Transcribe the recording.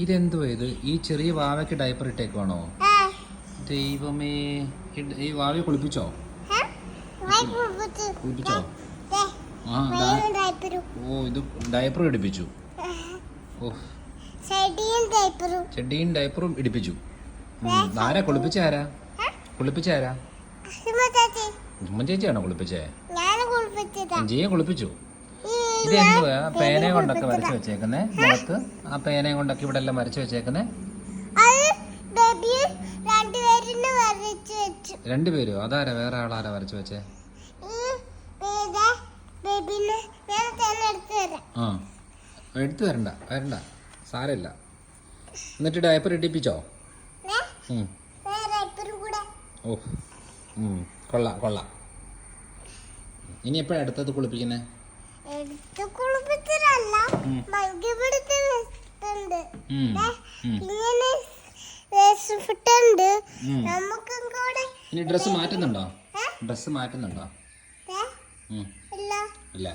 ഇതെന്തുവാ ഇത്? ഈ ചെറിയ വാവയ്ക്ക് ഡയപ്പർ ഇട്ടേക്കുവാണോ? ദൈവമേ, ഈ വാവയെ കുളിപ്പിച്ചോ? കുളിപ്പിച്ചോ? ഓ, ഇത് ഡയപ്പർ ഇടിപ്പിച്ചു. ഓ, ചെടിയും ഡയപ്പറും ഇടിപ്പിച്ചു. ആരാ കുളിപ്പിച്ചാരാ? കുളിപ്പിച്ചാരാ? ഉമ്മ ചേച്ചിയാണോ കുളിപ്പിച്ചേ? ജിയെ കുളിപ്പിച്ചു. ഇതെന്തുവാ പേനയും കൊണ്ടൊക്കെ വരച്ച് വെച്ചേക്കുന്നേ? മുഖത്ത് ആ പേനയും കൊണ്ടൊക്കെ ഇവിടെ എല്ലാം വരച്ച് വെച്ചേക്കുന്നേ. രണ്ടുപേരോ? അതാരാ? വേറെ ആളാരാ വരച്ച് വെച്ചേ? ആ, എടുത്തു വരണ്ട വരണ്ട, സാരമില്ല. എന്നിട്ട് ഡയപ്പർ ഇടിപ്പിച്ചോ? ഓ, കൊള്ളാം കൊള്ളാം. ഇനി എപ്പോഴാണ് അടുത്തത് കുളിപ്പിക്കുന്നേ? ഇനി ഡ്രസ് മാറ്റുന്നുണ്ടോ? ഡ്രസ് മാറ്റുന്നുണ്ടോ? ഇല്ല.